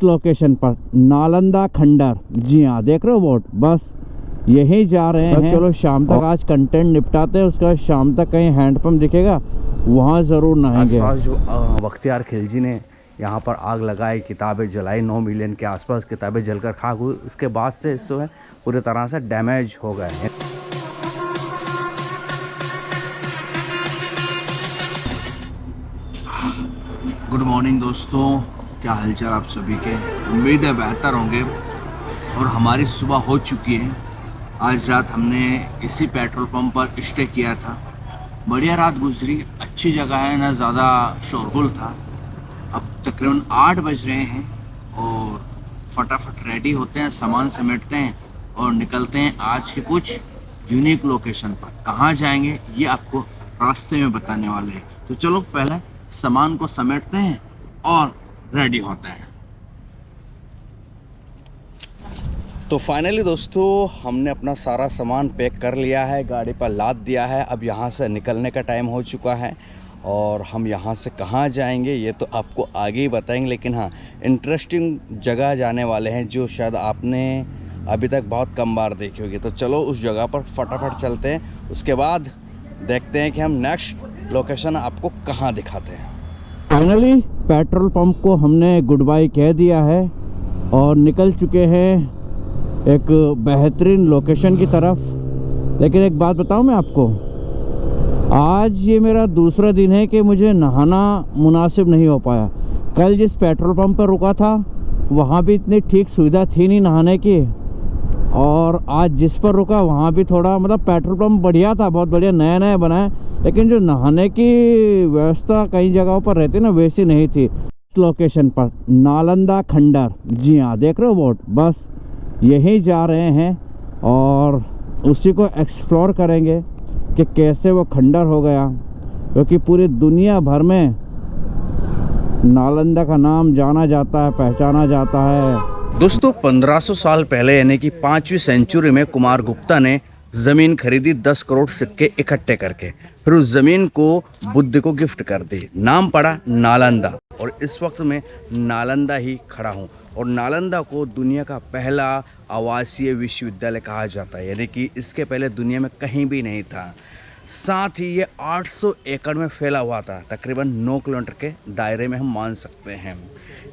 Location पर नालंदा खंडर, जी हाँ देख रहे हो बोर्ड, बस यही जा रहे हैं। चलो शाम तक आज कंटेंट निपटाते हैं, उसके बाद शाम तक कहीं हैंडपंप दिखेगा वहाँ ज़रूर नहाएंगे। आसपास जो बख्तियार खिलजी ने यहाँ पर आग लगाई, किताबें जलाई, 9 मिलियन के आसपास किताबें जलकर खाक हुई। उसके बाद से जो है पूरी तरह से डैमेज हो गए हैं। गुड मॉर्निंग दोस्तों, क्या हालचाल आप सभी के। उम्मीद है बेहतर होंगे। और हमारी सुबह हो चुकी है। आज रात हमने इसी पेट्रोल पंप पर स्टे किया था। बढ़िया रात गुजरी, अच्छी जगह है, ना ज़्यादा शोरगुल था। अब तकरीबन 8 बज रहे हैं और फटाफट रेडी होते हैं, सामान समेटते हैं और निकलते हैं आज के कुछ यूनिक लोकेशन पर। कहाँ जाएंगे ये आपको रास्ते में बताने वाले हैं। तो चलो पहले सामान को समेटते हैं और रेडी होते हैं। तो फाइनली दोस्तों हमने अपना सारा सामान पैक कर लिया है, गाड़ी पर लाद दिया है। अब यहाँ से निकलने का टाइम हो चुका है और हम यहाँ से कहाँ जाएंगे ये तो आपको आगे ही बताएंगे। लेकिन हाँ, इंटरेस्टिंग जगह जाने वाले हैं जो शायद आपने अभी तक बहुत कम बार देखी होगी। तो चलो उस जगह पर फटाफट चलते हैं, उसके बाद देखते हैं कि हम नेक्स्ट लोकेशन आपको कहाँ दिखाते हैं। फाइनली पेट्रोल पंप को हमने गुड बाय कह दिया है और निकल चुके हैं एक बेहतरीन लोकेशन की तरफ। लेकिन एक बात बताऊं मैं आपको, आज ये मेरा दूसरा दिन है कि मुझे नहाना मुनासिब नहीं हो पाया। कल जिस पेट्रोल पंप पर रुका था वहाँ भी इतनी ठीक सुविधा थी नहीं नहाने की, और आज जिस पर रुका वहाँ भी थोड़ा मतलब पेट्रोल पंप बढ़िया था, बहुत बढ़िया नया नया बना है, लेकिन जो नहाने की व्यवस्था कई जगहों पर रहती ना वैसी नहीं थी। इस लोकेशन पर नालंदा खंडर, जी हाँ देख रहे हो बोर्ड, बस यही जा रहे हैं और उसी को एक्सप्लोर करेंगे कि कैसे वो खंडर हो गया, क्योंकि पूरी दुनिया भर में नालंदा का नाम जाना जाता है, पहचाना जाता है। दोस्तों 1500 साल पहले यानी कि 5वीं सेंचुरी में कुमार गुप्ता ने ज़मीन खरीदी 10 करोड़ सिक्के इकट्ठे करके, फिर उस ज़मीन को बुद्ध को गिफ्ट कर दी। नाम पड़ा नालंदा और इस वक्त मैं नालंदा ही खड़ा हूँ। और नालंदा को दुनिया का पहला आवासीय विश्वविद्यालय कहा जाता है, यानी कि इसके पहले दुनिया में कहीं भी नहीं था। साथ ही ये 800 एकड़ में फैला हुआ था, तकरीबन 9 किलोमीटर के दायरे में हम मान सकते हैं।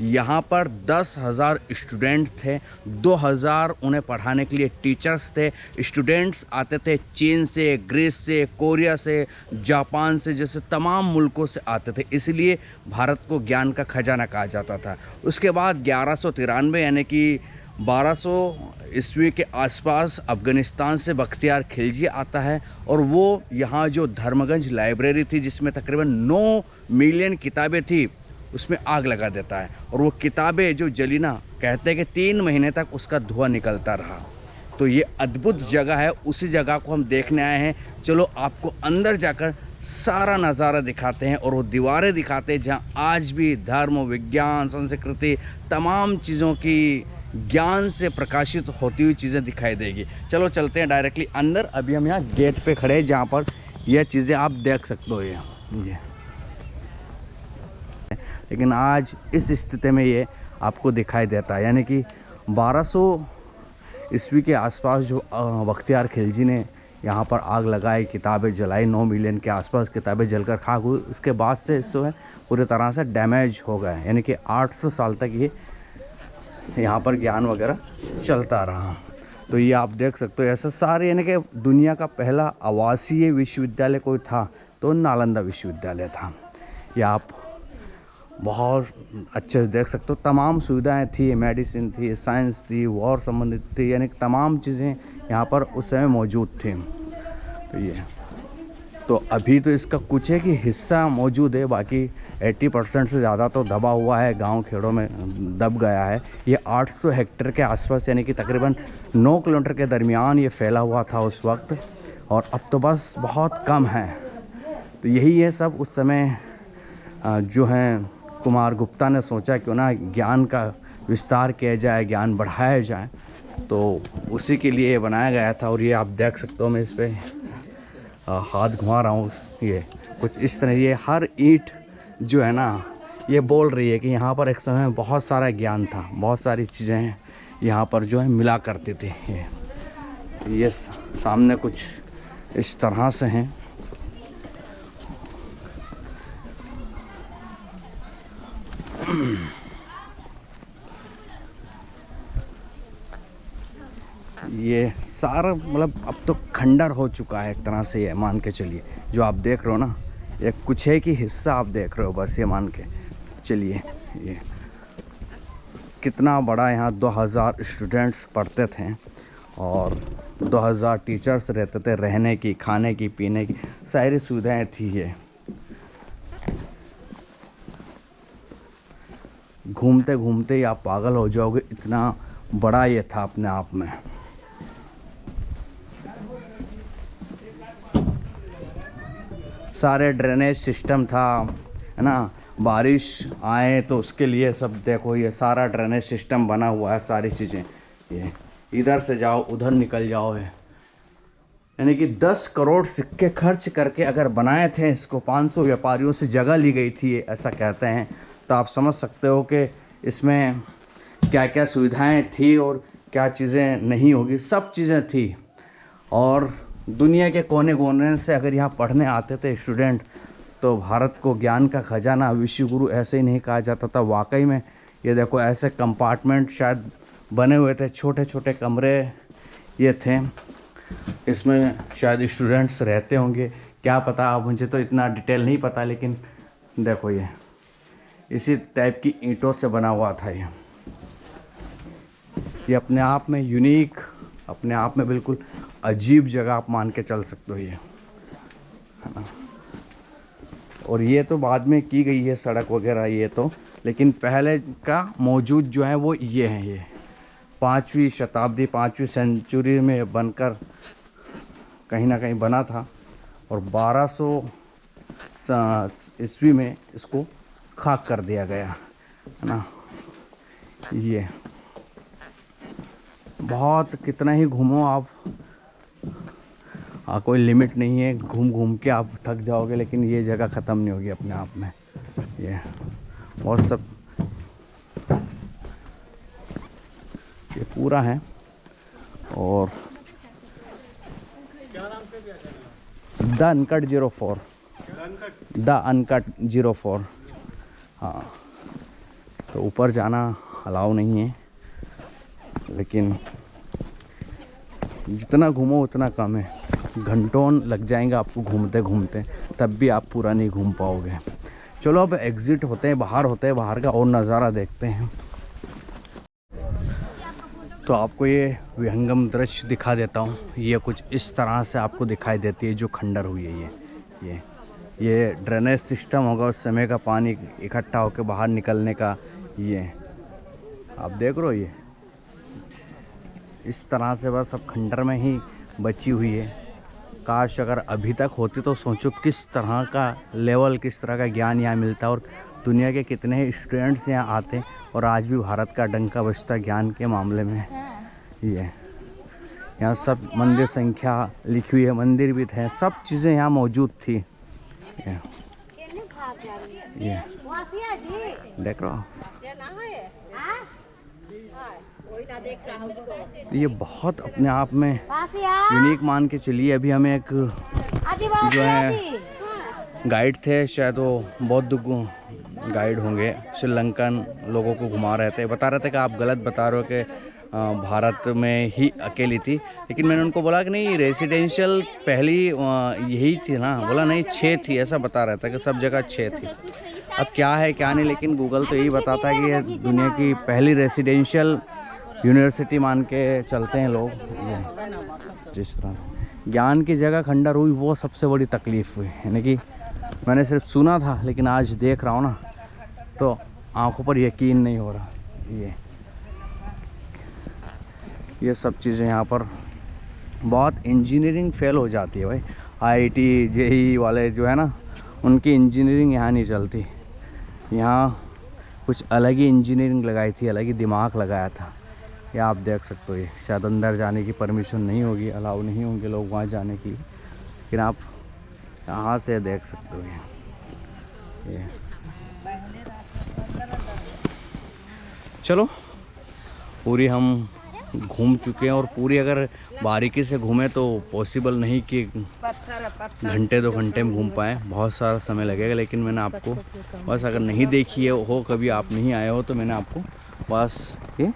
यहाँ पर 10,000 स्टूडेंट थे, 2,000 उन्हें पढ़ाने के लिए टीचर्स थे। स्टूडेंट्स आते थे चीन से, ग्रीस से, कोरिया से, जापान से, जैसे तमाम मुल्कों से आते थे। इसलिए भारत को ज्ञान का खजाना कहा जाता था। उसके बाद 1193 यानी कि 1200 ईस्वी के आसपास अफ़गानिस्तान से बख्तियार खिलजी आता है और वो यहाँ जो धर्मगंज लाइब्रेरी थी जिसमें तकरीबन 9 मिलियन किताबें थी उसमें आग लगा देता है। और वो किताबें जो जली ना, कहते हैं कि 3 महीने तक उसका धुआं निकलता रहा। तो ये अद्भुत जगह है, उसी जगह को हम देखने आए हैं। चलो आपको अंदर जाकर सारा नज़ारा दिखाते हैं और वो दीवारें दिखाते हैं जहाँ आज भी धर्म, विज्ञान, संस्कृति, तमाम चीज़ों की ज्ञान से प्रकाशित होती हुई चीज़ें दिखाई देगी। चलो चलते हैं डायरेक्टली अंदर। अभी हम यहाँ गेट पे खड़े हैं जहाँ पर यह चीज़ें आप देख सकते हो ये। लेकिन आज इस स्थिति में ये आपको दिखाई देता है, यानी कि 1200 ईस्वी के आसपास जो बख्तियार खिलजी ने यहाँ पर आग लगाई, किताबें जलाई, 9 मिलियन के आसपास किताबें जलकर खाक हुई। उसके बाद से जो है पूरी तरह से डैमेज हो गए, यानी कि 800 साल तक ये यहाँ पर ज्ञान वगैरह चलता रहा। तो ये आप देख सकते हो ऐसा सारे, यानी कि दुनिया का पहला आवासीय विश्वविद्यालय कोई था तो नालंदा विश्वविद्यालय था। ये आप बहुत अच्छे से देख सकते हो, तमाम सुविधाएं थी, मेडिसिन थी, साइंस थी, वॉर संबंधित थी, यानी कि तमाम चीज़ें यहाँ पर उस समय मौजूद थी। तो ये तो अभी तो इसका कुछ है कि हिस्सा मौजूद है, बाकी 80% से ज़्यादा तो दबा हुआ है, गांव खेड़ों में दब गया है। ये 800 हेक्टेयर के आसपास यानी कि तकरीबन 9 किलोमीटर के दरमियान ये फैला हुआ था उस वक्त, और अब तो बस बहुत कम है। तो यही है सब उस समय जो है कुमार गुप्ता ने सोचा क्यों ना ज्ञान का विस्तार किया जाए, ज्ञान बढ़ाया जाए, तो उसी के लिए बनाया गया था। और ये आप देख सकते हो, मैं इस पर हाथ घुमा रहा हूँ, ये कुछ इस तरह, ये हर ईंट जो है ना ये बोल रही है कि यहाँ पर एक समय बहुत सारा ज्ञान था, बहुत सारी चीज़ें यहाँ पर जो है मिला करती थी। ये सामने कुछ इस तरह से हैं। ये सारा मतलब अब तो खंडर हो चुका है एक तरह से, ये मान के चलिए। जो आप देख रहे हो ना, ये कुछ है कि हिस्सा आप देख रहे हो बस, ये मान के चलिए। ये कितना बड़ा, यहाँ 2000 स्टूडेंट्स पढ़ते थे और 2000 टीचर्स रहते थे। रहने की, खाने की, पीने की सारी सुविधाएं थी। ये घूमते घूमते ही आप पागल हो जाओगे, इतना बड़ा ये था अपने आप में। सारे ड्रेनेज सिस्टम था, है ना। बारिश आए तो उसके लिए सब देखो, ये सारा ड्रेनेज सिस्टम बना हुआ है, सारी चीज़ें। ये इधर से जाओ उधर निकल जाओ है। यानी कि 10 करोड़ सिक्के खर्च करके अगर बनाए थे इसको, 500 व्यापारियों से जगह ली गई थी, ऐसा कहते हैं। तो आप समझ सकते हो कि इसमें क्या क्या सुविधाएं थी और क्या चीज़ें नहीं होगी। सब चीज़ें थी। और दुनिया के कोने कोने से अगर यहाँ पढ़ने आते थे स्टूडेंट, तो भारत को ज्ञान का खजाना, विश्व गुरु ऐसे ही नहीं कहा जाता था। वाकई में ये देखो, ऐसे कंपार्टमेंट शायद बने हुए थे, छोटे छोटे कमरे ये थे। इसमें शायद स्टूडेंट्स रहते होंगे, क्या पता, मुझे तो इतना डिटेल नहीं पता। लेकिन देखो, ये इसी टाइप की ईंटों से बना हुआ था। ये अपने आप में यूनिक, अपने आप में बिल्कुल अजीब जगह आप मान के चल सकते हो, ये है ना। और ये तो बाद में की गई है सड़क वगैरह ये तो, लेकिन पहले का मौजूद जो है वो ये है। ये 5वीं शताब्दी, 5वीं सेंचुरी में बनकर कहीं ना कहीं बना था और 1200 ईस्वी में इसको खाक कर दिया गया, है ना। ये बहुत, कितना ही घूमो आप, कोई लिमिट नहीं है। घूम घूम के आप थक जाओगे, लेकिन ये जगह ख़त्म नहीं होगी अपने आप में। ये और सब ये पूरा है। और द अनकट 04, द अनकट 04। हाँ, तो ऊपर जाना अलाउ नहीं है, लेकिन जितना घूमो उतना कम है। घंटों लग जाएंगे आपको घूमते घूमते, तब भी आप पूरा नहीं घूम पाओगे। चलो अब एग्ज़िट होते हैं, बाहर होते हैं, बाहर का और नज़ारा देखते हैं। तो आपको ये विहंगम दृश्य दिखा देता हूँ। ये कुछ इस तरह से आपको दिखाई देती है जो खंडर हुई है। ये ड्रेनेज सिस्टम होगा उस समय का, पानी इकट्ठा होकर बाहर निकलने का। ये आप देख रहे हो, ये इस तरह से बस अब खंडर में ही बची हुई है। काश अगर अभी तक होती तो सोचो किस तरह का लेवल, किस तरह का ज्ञान यहाँ मिलता, और दुनिया के कितने स्टूडेंट्स यहाँ आते और आज भी भारत का डंका बजता ज्ञान के मामले में। ये यहाँ सब मंदिर संख्या लिखी हुई है, मंदिर भी थे, सब चीज़ें यहाँ मौजूद थी। ये देख रहे हो, ये बहुत अपने आप में यूनिक मान के चलिए। अभी हमें एक जो है गाइड थे, शायद वो बौद्ध गाइड होंगे, श्रीलंकन लोगों को घुमा रहे थे। बता रहे थे कि आप गलत बता रहे हो कि भारत में ही अकेली थी, लेकिन मैंने उनको बोला कि नहीं, रेसिडेंशियल पहली यही थी ना। बोला नहीं, 6 थी, ऐसा बता रहा था कि सब जगह 6 थी। अब क्या है क्या नहीं, लेकिन गूगल तो यही बताता है कि ये दुनिया की पहली रेसिडेंशियल यूनिवर्सिटी मान के चलते हैं लोग। जिस तरह ज्ञान की जगह खंडर हुई, वो सबसे बड़ी तकलीफ़ हुई। यानी कि मैंने सिर्फ सुना था, लेकिन आज देख रहा हूँ ना, तो आंखों पर यकीन नहीं हो रहा। ये सब चीज़ें यहाँ पर बहुत इंजीनियरिंग फेल हो जाती है भाई। आईआईटी जेईई वाले जो है ना, उनकी इंजीनियरिंग यहाँ नहीं चलती। यहाँ कुछ अलग ही इंजीनियरिंग लगाई थी, अलग ही दिमाग लगाया था। ये आप देख सकते हो। ये शायद अंदर जाने की परमिशन नहीं होगी, अलाउ नहीं होंगे लोग वहाँ जाने की, लेकिन आप यहाँ से देख सकते हो। ये चलो पूरी हम घूम चुके हैं, और पूरी अगर बारीकी से घूमें तो पॉसिबल नहीं कि घंटे 2 घंटे में घूम पाए, बहुत सारा समय लगेगा। लेकिन मैंने आपको बस, अगर नहीं देखी है हो, कभी आप नहीं आए हो, तो मैंने आपको बस ये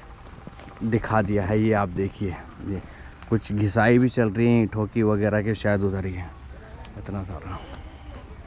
दिखा दिया है। ये आप देखिए, ये कुछ घिसाई भी चल रही है ईंटों की वगैरह के, शायद उधर ही है, इतना सारा।